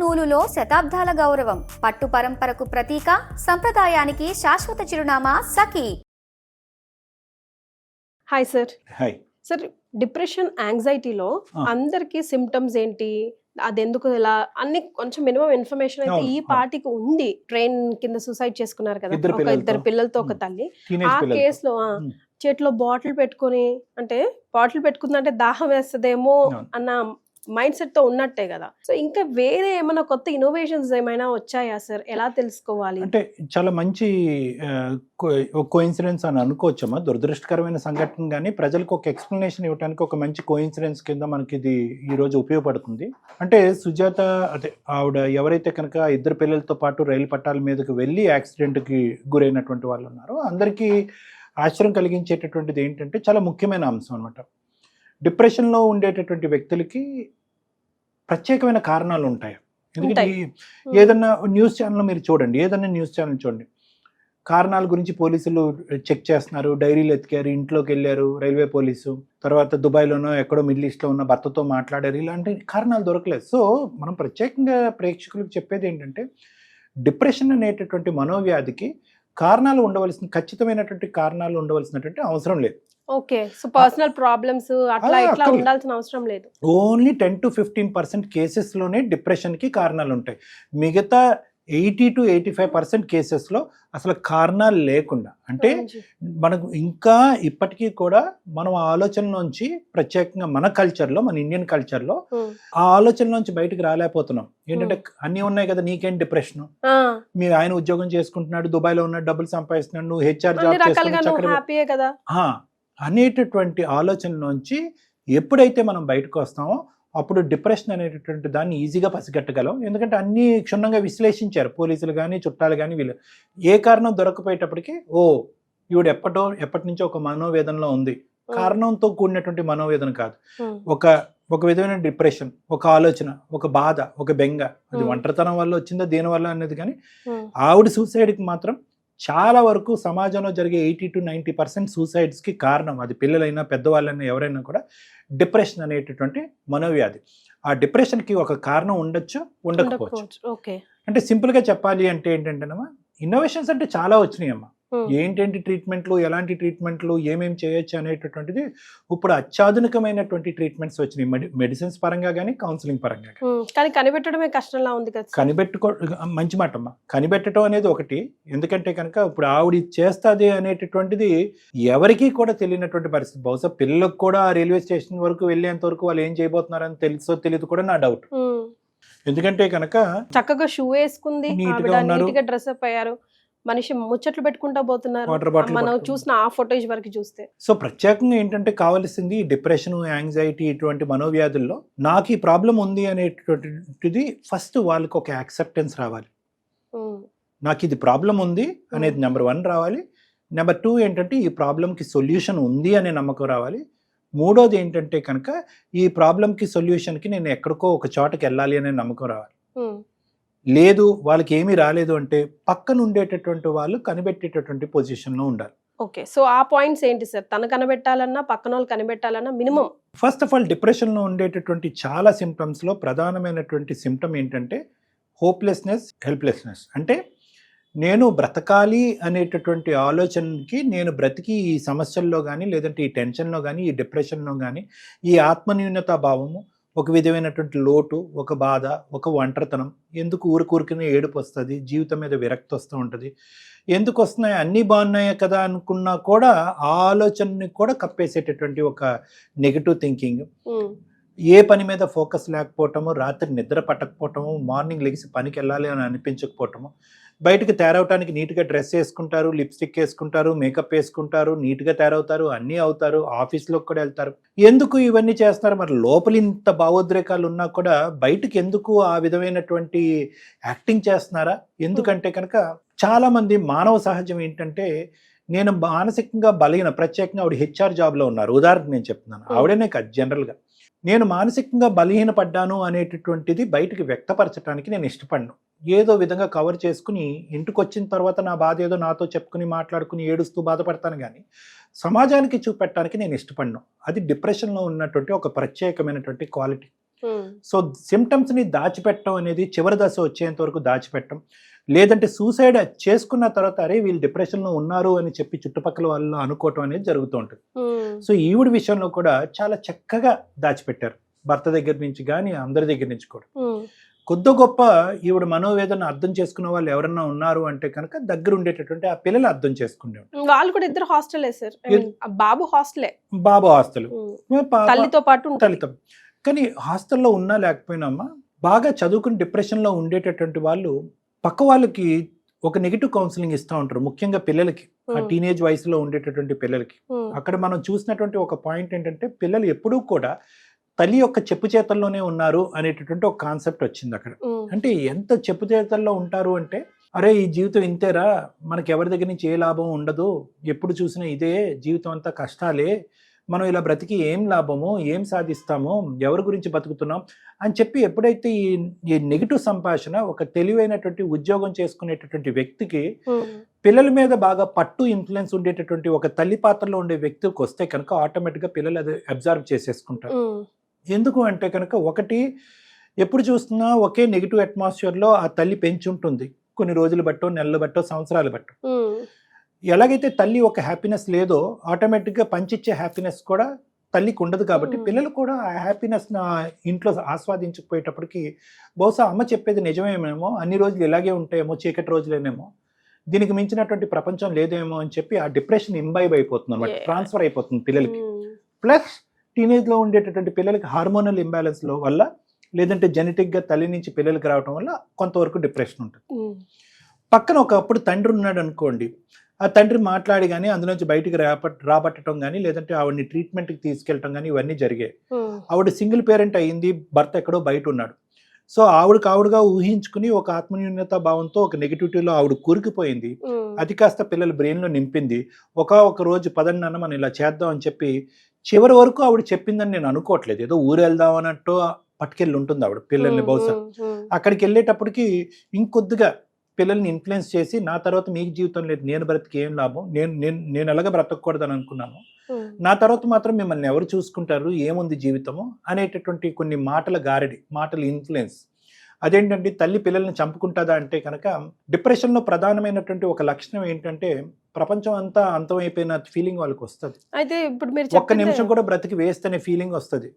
నూలులో శతాబ్దాల గౌరవం, పట్టు పరంపరకు ప్రతీక, సంప్రదాయానికి శాశ్వత చిరునామా సఖీ. Hi sir. Hi sir, depression యాంగ్జైటీలో అందరికి సిమ్టమ్స్ ఏంటి, అది ఎందుకు ఇలా అన్ని కొంచెం మినిమం ఇన్ఫర్మేషన్ అయితే ఈ పార్టీకి ఉంది. ట్రైన్ కింద సూసైడ్ చేసుకున్నారు కదా ఇద్దరు పిల్లలతో ఒక తల్లి. ఆ కేసులో చేతిలో బాటిల్ పెట్టుకుని, అంటే బాటిల్ పెట్టుకుందంటే దాహం వేస్తుందేమో అన్న మైండ్ సెట్ తో ఉన్నట్టే కదా. సో ఇంకా వేరే ఏమైనా కొత్త ఇన్నోవేషన్స్ ఏమైనా వచ్చాయా సార్? ఎలా తెలుసుకోవాలి? అంటే చాలా మంచి కోఇన్సిడెన్స్ అని అనుకోవచ్చమ్మా. దురదృష్టకరమైన సంఘటన కానీ ప్రజలకు ఒక ఎక్స్ప్లెనేషన్ ఇవ్వడానికి ఒక మంచి కోఇన్సిడెన్స్ కింద మనకి ఇది ఈ రోజు ఉపయోగపడుతుంది. అంటే సుజాత, అదే ఆవిడ ఎవరైతే కనుక ఇద్దరు పిల్లలతో పాటు రైలు పట్టాల మీదకి వెళ్ళి యాక్సిడెంట్కి గురైనటువంటి వాళ్ళు ఉన్నారో అందరికీ ఆశ్చర్యం కలిగించేటటువంటిది ఏంటంటే చాలా ముఖ్యమైన అంశం అనమాట. డిప్రెషన్లో ఉండేటటువంటి వ్యక్తులకి ప్రత్యేకమైన కారణాలు ఉంటాయి. ఎందుకంటే ఏదన్నా న్యూస్ ఛానల్ మీరు చూడండి, ఏదన్నా న్యూస్ ఛానల్ చూడండి, కారణాల గురించి పోలీసులు చెక్ చేస్తున్నారు, డైరీలు ఎతికారు, ఇంట్లోకి వెళ్ళారు రైల్వే పోలీసు, తర్వాత దుబాయ్లోనో ఎక్కడో మిడిల్ ఈస్ట్లో ఉన్న భర్తతో మాట్లాడారు, ఇలాంటి కారణాలు దొరకలేదు. సో మనం ప్రత్యేకంగా ప్రేక్షకులకు చెప్పేది ఏంటంటే డిప్రెషన్ అనేటటువంటి మనోవ్యాధికి కారణాలు ఉండవలసిన, ఖచ్చితమైనటువంటి కారణాలు ఉండవలసినటువంటి అవసరం లేదు. ఓకే, సో పర్సనల్ ప్రాబ్లమ్స్ అట్లా ఇట్లా ఉండాల్సిన అవసరం లేదు. ఓన్లీ 10 to 15% కేసెస్లోనే డిప్రెషన్కి కారణాలు ఉంటాయి. మిగతా 80 to 85% కేసెస్లో అసలు కారణాలు లేకుండా, అంటే మనకు ఇంకా ఇప్పటికీ కూడా మనం ఆ ఆలోచనలోంచి, ప్రత్యేకంగా మన కల్చర్లో, మన ఇండియన్ కల్చర్లో ఆ ఆలోచనలోంచి బయటకు రాలేకపోతున్నాం. ఏంటంటే అన్నీ ఉన్నాయి కదా, నీకేం డిప్రెషన్, మీ ఆయన ఉద్యోగం చేసుకుంటున్నాడు, దుబాయ్లో ఉన్నాడు, డబ్బులు సంపాదిస్తున్నాడు, నువ్వు హెచ్ఆర్ జాబ్ చేస్తున్నావు అనేటటువంటి ఆలోచనలోంచి ఎప్పుడైతే మనం బయటకు వస్తామో అప్పుడు డిప్రెషన్ అనేటటువంటి దాన్ని ఈజీగా పసిగట్టగలం. ఎందుకంటే అన్నీ క్షుణ్ణంగా విశ్లేషించారు పోలీసులు కానీ, చుట్టాలు కానీ. వీళ్ళు ఏ కారణం దొరకపోయేటప్పటికి ఈవిడ ఎప్పటి నుంచో ఒక మనోవేదనలో ఉంది, కారణంతో కూడినటువంటి మనోవేదన కాదు, ఒక విధమైన డిప్రెషన్, ఒక ఆలోచన, ఒక బాధ, ఒక బెంగ, అది ఒంటరితనం వల్ల వచ్చిందో దేని వల్ల అనేది. కానీ ఆవిడ సూసైడ్కి మాత్రం చాలా వరకు సమాజంలో జరిగే 80 to 90% సూసైడ్స్కి కారణం, అది పిల్లలైనా పెద్దవాళ్ళైనా ఎవరైనా కూడా, డిప్రెషన్ అనేటటువంటి మనోవ్యాధి. ఆ డిప్రెషన్కి ఒక కారణం ఉండొచ్చు, ఉండకపోవచ్చు. అంటే సింపుల్గా చెప్పాలి అంటే ఏంటంటేనమ్మా, ఇన్నోవేషన్స్ అంటే చాలా వచ్చినాయమ్మా. ఏంటంటే ట్రీట్మెంట్లు, ఎలాంటి ట్రీట్మెంట్లు, ఏమేమి చేయొచ్చు అనేటటువంటిది ఇప్పుడు అత్యాధునికమైనటువంటి ట్రీట్మెంట్స్ వచ్చినాయి, మెడిసిన్స్ పరంగా కానీ, కౌన్సిలింగ్ పరంగా కానీ. కనిపెట్టడమే కష్టంలా ఉంది కదా. మంచి మాట అమ్మా, కనిపెట్టడం అనేది ఒకటి. ఎందుకంటే కనుక ఇప్పుడు ఆవిడ చేస్తుంది అనేటటువంటిది ఎవరికీ కూడా తెలియనటువంటి పరిస్థితి. బహుశా పిల్లలకు కూడా రైల్వే స్టేషన్ వరకు వెళ్ళేంత వరకు వాళ్ళు ఏం చేయబోతున్నారని తెలుసో తెలియదు కూడా నా డౌట్. ఎందుకంటే కనుక చక్కగా షూ వేసుకుంది, నీట్గా డ్రెస్ అప్ అయ్యారు, మనిషి ముచ్చట్లు పెట్టుకుంటా పోతున్నారు, మనం చూసిన ఆ ఫోటోజ్ వరకు చూస్తే. సో ప్రత్యేకంగా ఏంటంటే కావాల్సింది డిప్రెషన్, యాంగ్జైటీ, ఇటువంటి మనోవ్యాధుల్లో నాకు ఈ ప్రాబ్లం ఉంది అనేటటువంటిది ఫస్ట్ వాళ్ళకి ఒక యాక్సెప్టెన్స్ రావాలి. నాకు ఇది ప్రాబ్లం ఉంది అనేది నెంబర్ 1 రావాలి. నెంబర్ 2 ఏంటంటే ఈ ప్రాబ్లంకి సొల్యూషన్ ఉంది అనే నమ్మకం రావాలి. మూడోది ఏంటంటే కనుక ఈ ప్రాబ్లంకి సొల్యూషన్కి నేను ఎక్కడికో ఒక చోటకి వెళ్ళాలి అనే నమ్మకం రావాలి. లేదు, వాళ్ళకి ఏమీ రాలేదు అంటే పక్కన ఉండేటటువంటి వాళ్ళు కనిపెట్టేటటువంటి పొజిషన్లో ఉండాలి. ఓకే, సో ఆ పాయింట్స్ ఏంటి సార్? తను కనిపెట్టాలన్నా, పక్కన వాళ్ళు కనిపెట్టాలన్నా మినిమం. ఫస్ట్ ఆఫ్ ఆల్ డిప్రెషన్లో ఉండేటటువంటి చాలా సిమ్టమ్స్లో ప్రధానమైనటువంటి సిమ్టమ్ ఏంటంటే హోప్లెస్నెస్, హెల్ప్లెస్నెస్. అంటే నేను బ్రతకాలి అనేటటువంటి ఆలోచనకి, నేను బ్రతికి ఈ సమస్యల్లో కానీ, లేదంటే ఈ టెన్షన్లో కానీ, ఈ డిప్రెషన్లో కానీ, ఈ ఆత్మన్యూనతా భావము, ఒక విధమైనటువంటి లోటు, ఒక బాధ, ఒక ఒంటరితనం, ఎందుకు ఊరికూరికనే ఏడుపు వస్తుంది, జీవితం మీద విరక్తి వస్తూ ఉంటుంది, ఎందుకు వస్తున్నాయి, అన్నీ బాగున్నాయి కదా అనుకున్నా కూడా ఆ ఆలోచనని కూడా కప్పేసేటటువంటి ఒక నెగిటివ్ థింకింగ్, ఏ పని మీద ఫోకస్ లేకపోవటము, రాత్రి నిద్ర పట్టకపోవటము, మార్నింగ్ లెగిసి పనికి వెళ్ళాలి అని అనిపించకపోవటము, బయటకు తయారవటానికి నీట్గా డ్రెస్ వేసుకుంటారు, లిప్స్టిక్ వేసుకుంటారు, మేకప్ వేసుకుంటారు, నీట్గా తయారవుతారు, అన్నీ అవుతారు, ఆఫీస్లోకి కూడా వెళ్తారు. ఎందుకు ఇవన్నీ చేస్తున్నారు? మరి లోపల ఇంత భావోద్రేకాలు ఉన్నా కూడా బయటకు ఎందుకు ఆ విధమైనటువంటి యాక్టింగ్ చేస్తున్నారా? ఎందుకంటే కనుక చాలామంది మానవ సహజం ఏంటంటే, నేను మానసికంగా బలహీన, ప్రత్యేకంగా ఆవిడ హెచ్ఆర్ జాబ్లో ఉన్నారు, ఉదాహరణకు నేను చెప్తున్నాను, ఆవిడనే కాదు, జనరల్గా నేను మానసికంగా బలహీనపడ్డాను అనేటటువంటిది బయటికి వ్యక్తపరచడానికి నేను ఇష్టపడను. ఏదో విధంగా కవర్ చేసుకుని ఇంటికి వచ్చిన తర్వాత నా బాధ ఏదో నాతో చెప్పుకుని, మాట్లాడుకుని, ఏడుస్తూ బాధపడతాను, కానీ సమాజానికి చూపెట్టడానికి నేను ఇష్టపడను. అది డిప్రెషన్లో ఉన్నటువంటి ఒక ప్రత్యేకమైనటువంటి క్వాలిటీ. సో సిమ్టమ్స్ని దాచిపెట్టడం అనేది చివరి దశ వచ్చేంత వరకు దాచిపెట్టడం, లేదంటే సూసైడ్ చేసుకున్న తర్వాత అరే వీళ్ళు డిప్రెషన్లో ఉన్నారు అని చెప్పి చుట్టుపక్కల వాళ్ళు అనుకోవటం అనేది జరుగుతూ ఉంటుంది. సో ఈవిడ విషయంలో కూడా చాలా చక్కగా దాచిపెట్టారు, భర్త దగ్గర నుంచి కానీ అందరి దగ్గర నుంచి కూడా. కొద్ది గొప్ప ఈవిడ మనోవేదన అర్థం చేసుకున్న వాళ్ళు ఎవరన్నా ఉన్నారు అంటే కనుక దగ్గర ఉండేటటువంటి ఆ పిల్లలు అర్థం చేసుకునే వాళ్ళు కూడా ఇద్దరు హాస్టలే సార్, బాబు హాస్టలే, బాబు హాస్టల్ తల్లితో పాటు తల్లితో. కానీ హాస్టల్లో ఉన్నా లేకపోయినామా బాగా చదువుకుని డిప్రెషన్లో ఉండేటటువంటి వాళ్ళు పక్క వాళ్ళకి ఒక నెగిటివ్ కౌన్సిలింగ్ ఇస్తూ ఉంటారు, ముఖ్యంగా పిల్లలకి, ఆ టీనేజ్ వయసులో ఉండేటటువంటి పిల్లలకి. అక్కడ మనం చూసినటువంటి ఒక పాయింట్ ఏంటంటే పిల్లలు ఎప్పుడూ కూడా తల్లి యొక్క చెప్పు చేతల్లోనే ఉన్నారు అనేటటువంటి ఒక కాన్సెప్ట్ వచ్చింది అక్కడ. అంటే ఎంత చెప్పు చేతల్లో ఉంటారు అంటే అరే ఈ జీవితం ఇంతేరా, మనకి ఎవరి దగ్గర నుంచి ఏ లాభం ఉండదు, ఎప్పుడు చూసినా ఇదే జీవితం అంతా కష్టాలే, మనం ఇలా బ్రతికి ఏం లాభము, ఏం సాధిస్తాము, ఎవరి గురించి బతుకుతున్నాం అని చెప్పి ఎప్పుడైతే ఈ నెగిటివ్ సంభాషణ ఒక తెలివైనటువంటి ఉద్యోగం చేసుకునేటటువంటి వ్యక్తికి పిల్లల మీద బాగా పట్టు ఇన్ఫ్లుయెన్స్ ఉండేటటువంటి ఒక తల్లి పాత్రలో ఉండే వ్యక్తికి వస్తే కనుక ఆటోమేటిక్గా పిల్లలు అది అబ్జర్వ్ చేసేసుకుంటారు. ఎందుకు అంటే కనుక ఒకటి ఎప్పుడు చూస్తున్నా ఒకే నెగిటివ్ అట్మాస్ఫియర్లో ఆ తల్లి పెంచుంటుంది, కొన్ని రోజులు బట్టో నెలలు బట్టో సంవత్సరాలు బట్టో. ఎలాగైతే తల్లి ఒక హ్యాపీనెస్ లేదో ఆటోమేటిక్గా పంచిచ్చే హ్యాపీనెస్ కూడా తల్లికి ఉండదు. కాబట్టి పిల్లలు కూడా ఆ హ్యాపీనెస్ ఇంట్లో ఆస్వాదించకపోయేటప్పటికి బహుశా అమ్మ చెప్పేది నిజమేమేమో, అన్ని రోజులు ఇలాగే ఉంటాయేమో, చీకటి రోజులేనేమో, దీనికి మించినటువంటి ప్రపంచం లేదేమో అని చెప్పి ఆ డిప్రెషన్ ఇంబైబ్ అయిపోతుంది అనమాట, ట్రాన్స్ఫర్ అయిపోతుంది పిల్లలకి. ప్లస్ టీనేజ్లో ఉండేటటువంటి పిల్లలకి హార్మోనల్ ఇంబ్యాలెన్స్లో వల్ల లేదంటే జెనెటిక్గా తల్లి నుంచి పిల్లలకి రావడం వల్ల కొంతవరకు డిప్రెషన్ ఉంటుంది. పక్కన ఒకప్పుడు తండ్రి ఉన్నాడు అనుకోండి, ఆ తండ్రి మాట్లాడి కానీ అందులోంచి బయటికి రాబట్టడం కానీ లేదంటే ఆవిడని ట్రీట్మెంట్కి తీసుకెళ్ళటం కానీ ఇవన్నీ జరిగాయి. ఆవిడ సింగిల్ పేరెంట్ అయ్యింది, భర్త ఎక్కడో బయట ఉన్నాడు. సో ఆవిడగా ఊహించుకుని ఒక ఆత్మన్యూన్యత భావంతో ఒక నెగిటివిటీలో ఆవిడ కూరుకుపోయింది. అది కాస్త పిల్లల బ్రెయిన్లో నింపింది. ఒక రోజు పదండి అన్న మనం ఇలా చేద్దాం అని చెప్పి చివరి వరకు ఆవిడ చెప్పిందని నేను అనుకోవట్లేదు, ఏదో ఊరు వెళ్దాం అన్నట్టు పట్టుకెళ్ళి ఉంటుంది ఆవిడ పిల్లల్ని. బహుశా అక్కడికి వెళ్ళేటప్పటికి ఇంకొద్దిగా పిల్లల్ని ఇన్ఫ్లుయెన్స్ చేసి నా తర్వాత మీకు జీవితం లేదు, నేను బ్రతికి ఏం లాభం, నేను ఎలాగ బ్రతకూడదని అనుకున్నాను, నా తర్వాత మాత్రం మిమ్మల్ని ఎవరు చూసుకుంటారు, ఏముంది జీవితము అనేటటువంటి కొన్ని మాటల గారడి, మాటల ఇన్ఫ్లుయెన్స్. అదేంటంటే తల్లి పిల్లల్ని చంపుకుంటుందా అంటే కనుక డిప్రెషన్లో ప్రధానమైనటువంటి ఒక లక్షణం ఏంటంటే ప్రపంచం అంతా అంతమైపోయిన ఫీలింగ్ వాళ్ళకి వస్తుంది. అయితే ఇప్పుడు మీరు ఒక్క నిమిషం కూడా బ్రతికి వేస్ట్ అనే ఫీలింగ్ వస్తుంది.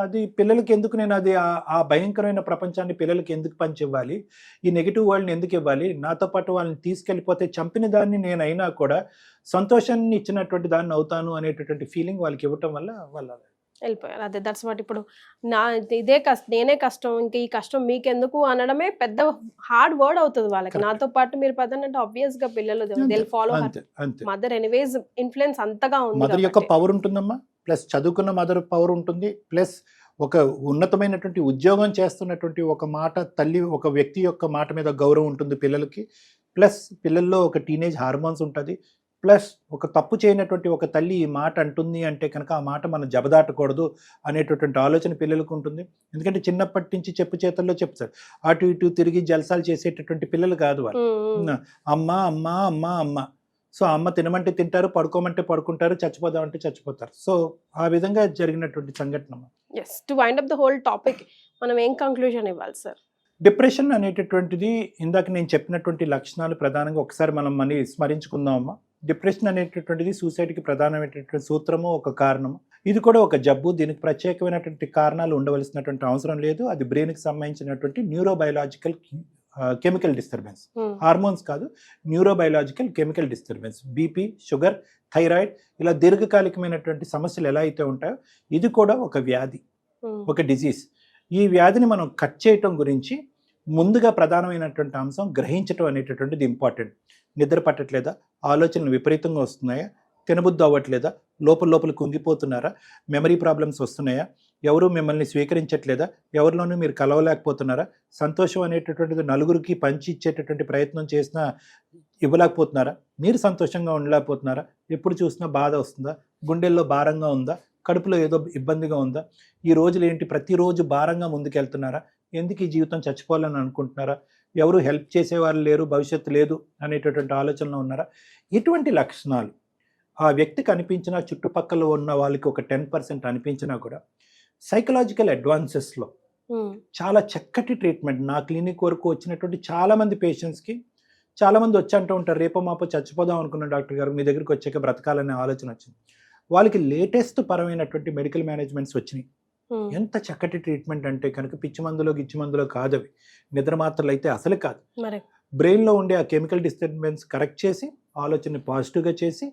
అది పిల్లలకి ఎందుకు నేను అది ఆ భయంకరమైన ప్రపంచాన్ని పిల్లలకి ఎందుకు పంచివ్వాలి, ఈ నెగిటివ్ వరల్డ్ని ఎందుకు ఇవ్వాలి, నాతో పాటు వాళ్ళని తీసుకెళ్ళిపోతే చంపిన దాన్ని నేనైనా కూడా సంతోషాన్ని ఇచ్చినటువంటి దాన్ని అవుతాను అనేటటువంటి ఫీలింగ్ వాళ్ళకి ఇవ్వటం వల్ల వాళ్ళ వెళ్ళిపోయారు. అదే దట్స్ వాట్. ఇప్పుడు ఇదే కష్టం, నేనే కష్టం, ఇంకా ఈ కష్టం మీకెందుకు అనడమే పెద్ద హార్డ్ వర్డ్ అవుతుంది వాళ్ళకి. నాతో పాటు మీరు పదనంటే ఆబ్వియస్ గా పిల్లలు ఫాలో మదర్ ఎనీవేస్ ఇన్ఫ్లుయెన్స్ అంతగా ఉంది. మదర్ యొక్క పవర్ ఉంటుందమ్మా, ప్లస్ చదువుకున్న మదర్ పవర్ ఉంటుంది, ప్లస్ ఒక ఉన్నతమైనటువంటి ఉద్యోగం చేస్తున్నటువంటి ఒక మాట తల్లి ఒక వ్యక్తి యొక్క మాట మీద గౌరవం ఉంటుంది పిల్లలకి, ప్లస్ పిల్లల్లో ఒక టీనేజ్ హార్మోన్స్ ఉంటుంది, ప్లస్ ఒక తప్పు చేయనటువంటి ఒక తల్లి ఈ మాట అంటుంది అంటే కనుక ఆ మాట మనం జబదాటకూడదు అనేటటువంటి ఆలోచన పిల్లలకు ఉంటుంది. ఎందుకంటే చిన్నప్పటి నుంచి చెప్పు చేతల్లో చెప్తారు, అటు ఇటు తిరిగి జలసాలు చేసేటటువంటి పిల్లలు కాదు వాళ్ళు. అమ్మ అమ్మ అమ్మ అమ్మ, సో అమ్మ తినమంటే తింటారు, పడుకోమంటే పడుకుంటారు, చచ్చిపోదామంటే చచ్చిపోతారు. సో ఆ విధంగా జరిగినటువంటి సంఘటన. Yes, to wind up the whole topic మనం ఏం కంక్లూజన్ ఇవ్వాలి సార్? డిప్రెషన్ అనేటటువంటిది ఇందాక నేను చెప్పినటువంటి లక్షణాలు ప్రధానంగా ఒకసారి మనం మళ్ళీ స్మరించుకుందామమ్మా. డిప్రెషన్ అనేటటువంటిది సూసైడ్కి ప్రధానమైనటువంటి సూత్రము, ఒక కారణము. ఇది కూడా ఒక జబ్బు, దీనికి ప్రత్యేకమైనటువంటి కారణాలు ఉండవలసినటువంటి అవసరం లేదు. అది బ్రెయిన్కి సంబంధించినటువంటి న్యూరోబయలాజికల్ కెమికల్ డిస్టర్బెన్స్, హార్మోన్స్ కాదు, neurobiological chemical disturbance. BP, sugar, thyroid, ఇలా దీర్ఘకాలికమైనటువంటి సమస్యలు ఎలా అయితే ఉంటాయో ఇది కూడా ఒక వ్యాధి, ఒక డిజీజ్. ఈ వ్యాధిని మనం కట్ చేయటం గురించి ముందుగా ప్రధానమైనటువంటి అంశం గ్రహించటం అనేటటువంటిది ఇంపార్టెంట్. నిద్ర పట్టట్లేదా, ఆలోచనలు విపరీతంగా వస్తున్నాయా, తినబుద్ధి అవ్వట్లేదా, లోపల కుంగిపోతున్నారా, మెమరీ ప్రాబ్లమ్స్ వస్తున్నాయా, ఎవరు మిమ్మల్ని స్వీకరించట్లేదా, ఎవరిలోనూ మీరు కలవలేకపోతున్నారా, సంతోషం అనేటటువంటిది నలుగురికి పంచి ఇచ్చేటటువంటి ప్రయత్నం చేసినా ఇవ్వలేకపోతున్నారా, మీరు సంతోషంగా ఉండలేకపోతున్నారా, ఎప్పుడు చూసినా బాధ వస్తుందా, గుండెల్లో భారంగా ఉందా, కడుపులో ఏదో ఇబ్బందిగా ఉందా, ఈ రోజులు ఏంటి ప్రతిరోజు భారంగా ముందుకెళ్తున్నారా, ఎందుకు ఈ జీవితం చచ్చిపోవాలని అనుకుంటున్నారా, ఎవరు హెల్ప్ చేసేవారు లేరు, భవిష్యత్తు లేదు అనేటటువంటి ఆలోచనలో ఉన్నారా, ఇటువంటి లక్షణాలు ఆ వ్యక్తికి అనిపించినా చుట్టుపక్కల ఉన్న వాళ్ళకి ఒక 10% అనిపించినా కూడా సైకలాజికల్ అడ్వాన్సెస్లో చాలా చక్కటి ట్రీట్మెంట్ నా క్లినిక్ వరకు వచ్చినటువంటి చాలామంది పేషెంట్స్కి చాలామంది వచ్చి అంటూ ఉంటారు, రేపో మాపో చచ్చిపోదాం అనుకున్న డాక్టర్ గారు మీ దగ్గరికి వచ్చాక బ్రతకాలనే ఆలోచన వచ్చింది. వాళ్ళకి లేటెస్ట్ పరమైనటువంటి మెడికల్ మేనేజ్మెంట్స్ వచ్చినాయి. ఎంత చక్కటి ట్రీట్మెంట్ అంటే కనుక పిచ్చి మందులో గిచ్చి మందులో కాదు అవి, నిద్ర మాత్రలు అయితే అసలు కాదు. బ్రెయిన్లో ఉండే ఆ కెమికల్ డిస్టర్బెన్స్ కరెక్ట్ చేసి ఆలోచనని పాజిటివ్గా చేసి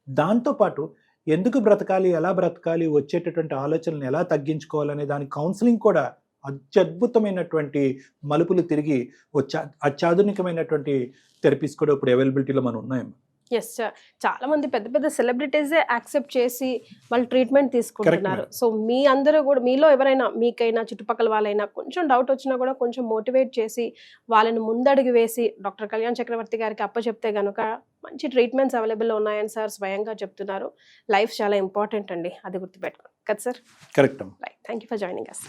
దాంతోపాటు ఎందుకు బ్రతకాలి, ఎలా బ్రతకాలి, వచ్చేటటువంటి ఆలోచనలను ఎలా తగ్గించుకోవాలనే దాని కౌన్సిలింగ్ కూడా అత్యద్భుతమైనటువంటి మలుపులు తిరిగి అత్యాధునికమైనటువంటి థెరపీస్ కూడా ఇప్పుడు అవైలబిలిటీలో మనం ఉన్నాయమ్మా. ఎస్ సార్, చాలా మంది పెద్ద పెద్ద సెలబ్రిటీసే యాక్సెప్ట్ చేసి వాళ్ళు ట్రీట్మెంట్ తీసుకుంటున్నారు. సో మీ అందరూ కూడా, మీలో ఎవరైనా, మీకైనా చుట్టుపక్కల వాళ్ళైనా కొంచెం డౌట్ వచ్చినా కూడా కొంచెం మోటివేట్ చేసి వాళ్ళని ముందడుగు వేసి డాక్టర్ కళ్యాణ్ చక్రవర్తి గారికి అప్పచెప్తే కనుక మంచి ట్రీట్మెంట్స్ అవైలబుల్లో ఉన్నాయని సార్ స్వయంగా చెప్తున్నారు. లైఫ్ చాలా ఇంపార్టెంట్ అండి, అది గుర్తుపెట్టుకోండి కదా sir. Correct. Right, thank you for joining us.